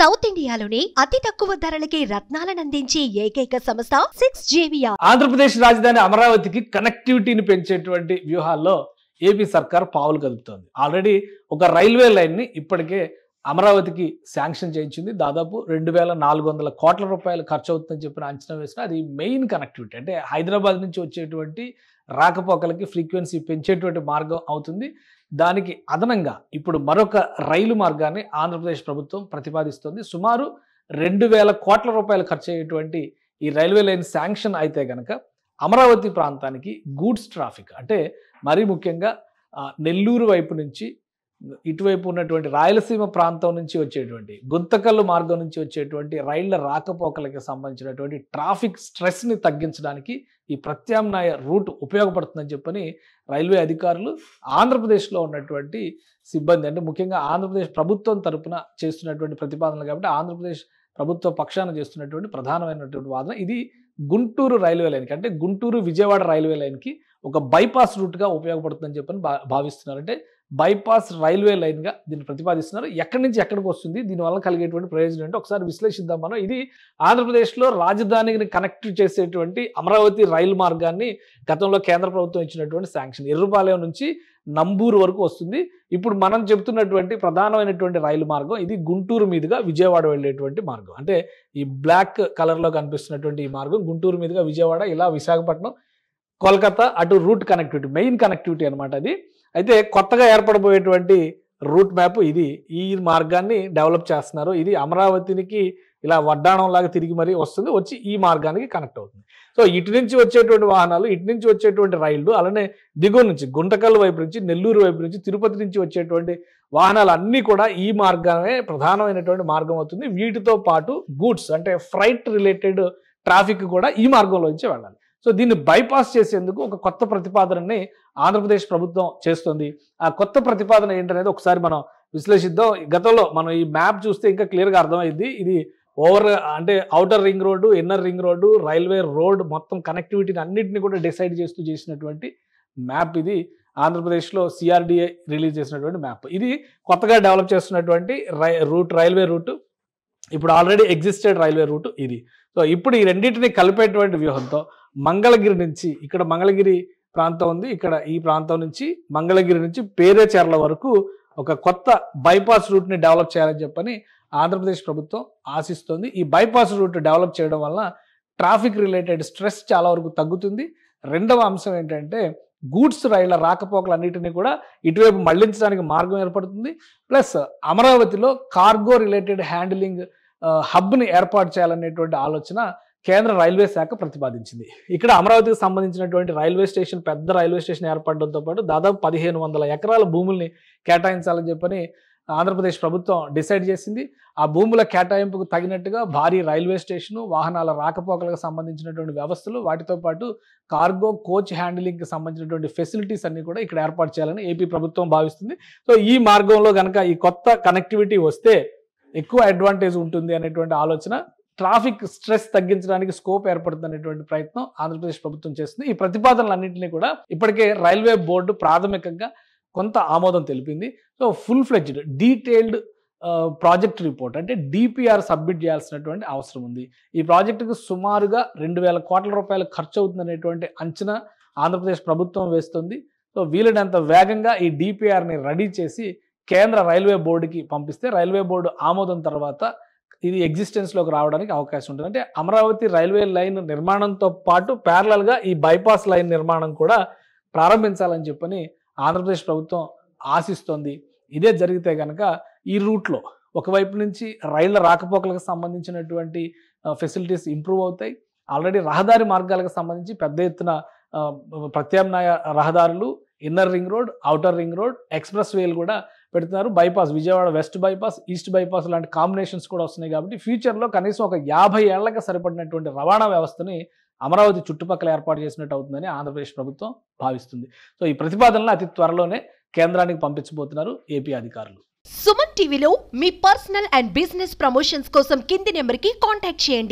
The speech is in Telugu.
సౌత్ ఇండియాలోనే అతి తక్కువ ధరలకి రత్నాలను అందించే ఏకైక సంస్థ 6JVR. ఆంధ్రప్రదేశ్ రాజధాని అమరావతికి కనెక్టివిటీని పెంచేటువంటి వ్యూహాల్లో ఏపీ సర్కార్ పావులు కదుపుతోంది. ఆల్రెడీ ఒక రైల్వే లైన్ ని ఇప్పటికే అమరావతికి శాంక్షన్ చేయించింది. దాదాపు 2400 కోట్ల రూపాయలు ఖర్చు అవుతుందని చెప్పిన అంచనా వేసిన అది మెయిన్ కనెక్టివిటీ, అంటే హైదరాబాద్ నుంచి వచ్చేటువంటి రాకపోకలకి ఫ్రీక్వెన్సీ పెంచేటువంటి మార్గం అవుతుంది. దానికి అదనంగా ఇప్పుడు మరొక రైలు మార్గాన్ని ఆంధ్రప్రదేశ్ ప్రభుత్వం ప్రతిపాదిస్తోంది. సుమారు 2000 కోట్ల రూపాయలు ఖర్చు అయ్యేటువంటి ఈ రైల్వే లైన్ శాంక్షన్ అయితే కనుక అమరావతి ప్రాంతానికి గూడ్స్ ట్రాఫిక్, అంటే మరీ ముఖ్యంగా నెల్లూరు వైపు నుంచి ఇటువైపు ఉన్నటువంటి రాయలసీమ ప్రాంతం నుంచి వచ్చేటువంటి గుంతకల్లు మార్గం నుంచి వచ్చేటువంటి రైళ్ల రాకపోకలకి సంబంధించినటువంటి ట్రాఫిక్ స్ట్రెస్ని తగ్గించడానికి ఈ ప్రత్యామ్నాయ రూట్ ఉపయోగపడుతుందని చెప్పని రైల్వే అధికారులు ఆంధ్రప్రదేశ్లో ఉన్నటువంటి సిబ్బంది, అంటే ముఖ్యంగా ఆంధ్రప్రదేశ్ ప్రభుత్వం తరపున చేస్తున్నటువంటి ప్రతిపాదనలు కాబట్టి ఆంధ్రప్రదేశ్ ప్రభుత్వ పక్షాన చేస్తున్నటువంటి ప్రధానమైనటువంటి వాదన ఇది గుంటూరు రైల్వే లైన్కి, అంటే గుంటూరు విజయవాడ రైల్వే లైన్కి ఒక బైపాస్ రూట్గా ఉపయోగపడుతుందని చెప్పని భావిస్తున్నారు. అంటే బైపాస్ రైల్వే లైన్గా దీన్ని ప్రతిపాదిస్తున్నారు. ఎక్కడి నుంచి ఎక్కడికి వస్తుంది, దీనివల్ల కలిగేటువంటి ప్రయోజనం ఏంటో ఒకసారి విశ్లేషిద్దాం మనం. ఇది ఆంధ్రప్రదేశ్లో రాజధానిని కనెక్ట్ చేసేటువంటి అమరావతి రైలు మార్గాన్ని గతంలో కేంద్ర ప్రభుత్వం ఇచ్చినటువంటి శాంక్షన్ ఎర్రుపాలెం నుంచి నంబూరు వరకు వస్తుంది. ఇప్పుడు మనం చెబుతున్నటువంటి ప్రధానమైనటువంటి రైలు మార్గం ఇది గుంటూరు మీదుగా విజయవాడ వెళ్ళేటువంటి మార్గం. అంటే ఈ బ్లాక్ కలర్లో కనిపిస్తున్నటువంటి ఈ మార్గం గుంటూరు మీదుగా విజయవాడ, ఇలా విశాఖపట్నం, కోల్కతా అటు రూట్ కనెక్టివిటీ, మెయిన్ కనెక్టివిటీ అనమాట అది. అయితే కొత్తగా ఏర్పడబోయేటువంటి రూట్ మ్యాప్ ఇది. ఈ మార్గాన్ని డెవలప్ చేస్తున్నారు. ఇది అమరావతికి ఇలా వడ్డాణం లాగా తిరిగి మరీ వస్తుంది, వచ్చి ఈ మార్గానికి కనెక్ట్ అవుతుంది. సో ఇటు నుంచి వచ్చేటువంటి వాహనాలు, ఇటు నుంచి వచ్చేటువంటి రైళ్లు, అలానే దిగువ నుంచి గుంటకల్ వైపు నుంచి, నెల్లూరు వైపు నుంచి, తిరుపతి నుంచి వచ్చేటువంటి వాహనాలు అన్నీ కూడా ఈ మార్గమే ప్రధానమైనటువంటి మార్గం అవుతుంది. వీటితో పాటు గూడ్స్, అంటే ఫ్రైట్ రిలేటెడ్ ట్రాఫిక్ కూడా ఈ మార్గంలో నుంచి వెళ్ళాలి. సో దీన్ని బైపాస్ చేసేందుకు ఒక కొత్త ప్రతిపాదనని ఆంధ్రప్రదేశ్ ప్రభుత్వం చేస్తుంది. ఆ కొత్త ప్రతిపాదన ఏంటనేది ఒకసారి మనం విశ్లేషిద్దాం. గతంలో మనం ఈ మ్యాప్ చూస్తే ఇంకా క్లియర్గా అర్థమైంది. ఇది అంటే outer ring road, inner ring road, railway road మొత్తం కనెక్టివిటీని అన్నింటినీ కూడా డిసైడ్ చేస్తూ చేసినటువంటి మ్యాప్ ఇది. ఆంధ్రప్రదేశ్లో CRDA రిలీజ్ చేసినటువంటి మ్యాప్ ఇది. కొత్తగా డెవలప్ చేస్తున్నటువంటి రైల్వే రూట్, ఇప్పుడు ఆల్రెడీ ఎగ్జిస్టెడ్ రైల్వే రూట్ ఇది. సో ఇప్పుడు ఈ రెండింటిని కలిపేటువంటి వ్యూహంతో మంగళగిరి నుంచి, ఇక్కడ మంగళగిరి ప్రాంతం ఉంది, ఇక్కడ ఈ ప్రాంతం నుంచి మంగళగిరి నుంచి పేరేచెర్ల వరకు ఒక కొత్త బైపాస్ రూట్ని డెవలప్ చేయాలని చెప్పని ఆంధ్రప్రదేశ్ ప్రభుత్వం ఆశిస్తోంది. ఈ బైపాస్ రూట్ డెవలప్ చేయడం వల్ల ట్రాఫిక్ రిలేటెడ్ స్ట్రెస్ చాలా వరకు తగ్గుతుంది. రెండవ అంశం ఏంటంటే గూడ్స్ రైళ్ల రాకపోకలన్నిటినీ కూడా ఇటువైపు మళ్లించడానికి మార్గం ఏర్పడుతుంది. ప్లస్ అమరావతిలో కార్గో రిలేటెడ్ హ్యాండిలింగ్ హబ్ని ఏర్పాటు చేయాలనేటువంటి ఆలోచన కేంద్ర రైల్వే శాఖ ప్రతిపాదించింది. ఇక్కడ అమరావతికి సంబంధించినటువంటి రైల్వే స్టేషన్, పెద్ద రైల్వే స్టేషన్ ఏర్పడడంతో పాటు దాదాపు 1500 ఎకరాల భూముల్ని కేటాయించాలని చెప్పని ఆంధ్రప్రదేశ్ ప్రభుత్వం డిసైడ్ చేసింది. ఆ భూముల కేటాయింపుకు తగినట్టుగా భారీ రైల్వే స్టేషను, వాహనాల రాకపోకలకు సంబంధించినటువంటి వ్యవస్థలు, వాటితో పాటు కార్గో కోచ్ హ్యాండిలింగ్కి సంబంధించినటువంటి ఫెసిలిటీస్ అన్ని కూడా ఇక్కడ ఏర్పాటు చేయాలని ఏపీ ప్రభుత్వం భావిస్తుంది. సో ఈ మార్గంలో కనుక ఈ కొత్త కనెక్టివిటీ వస్తే ఎక్కువ అడ్వాంటేజ్ ఉంటుంది అనేటువంటి ఆలోచన, ట్రాఫిక్ స్ట్రెస్ తగ్గించడానికి స్కోప్ ఏర్పడుతుంది అనేటువంటి ప్రయత్నం ఆంధ్రప్రదేశ్ ప్రభుత్వం చేస్తుంది. ఈ ప్రతిపాదనలన్నింటినీ కూడా ఇప్పటికే రైల్వే బోర్డు ప్రాథమికంగా కొంత ఆమోదం తెలిపింది. So full fledged detailed project report, అంటే DPR సబ్మిట్ చేయాల్సినటువంటి అవసరం ఉంది. ఈ ప్రాజెక్టుకు సుమారుగా 2000 కోట్ల రూపాయలు ఖర్చు అవుతుంది అనేటువంటి అంచనా ఆంధ్రప్రదేశ్ ప్రభుత్వం వేస్తుంది. సో వీలైనంత వేగంగా ఈ DPRని రెడీ చేసి కేంద్ర రైల్వే బోర్డుకి పంపిస్తే రైల్వే బోర్డు ఆమోదం తర్వాత ఇది ఎగ్జిస్టెన్స్లోకి రావడానికి అవకాశం ఉంటుంది. అంటే అమరావతి రైల్వే లైన్ నిర్మాణంతో పాటు ప్యారలల్గా ఈ బైపాస్ లైన్ నిర్మాణం కూడా ప్రారంభించాలని చెప్పని ఆంధ్రప్రదేశ్ ప్రభుత్వం ఆశిస్తోంది. ఇదే జరిగితే కనుక ఈ రూట్లో ఒకవైపు నుంచి రైళ్ల రాకపోకలకు సంబంధించినటువంటి ఫెసిలిటీస్ ఇంప్రూవ్ అవుతాయి. ఆల్రెడీ రహదారి మార్గాలకు సంబంధించి పెద్ద ఎత్తున ప్రత్యామ్నాయ రహదారులు, inner ring road, outer ring road, express వేలు కూడా పెడుతున్నారు. Bypass, Vijayawada west bypass, east bypass లాంటి కాంబినేషన్స్ కూడా వస్తున్నాయి. కాబట్టి ఫ్యూచర్లో కనీసం ఒక 50 ఏళ్లకు సరిపడినటువంటి రవాణా వ్యవస్థని అమరావతి చుట్టుపక్కల ఏర్పాటు చేసినట్టు అవుతుందని ఆంధ్రప్రదేశ్ ప్రభుత్వం భావిస్తుంది. సో ఈ ప్రతిపాదనలు అతి త్వరలోనే కేంద్రానికి పంపించబోతున్నారు ఏపీ అధికారులు. సుమన్ టీవీలో మీ పర్సనల్ అండ్ బిజినెస్ ప్రమోషన్స్ కోసం కింది నెంబర్కి కాంటాక్ట్ చేయండి.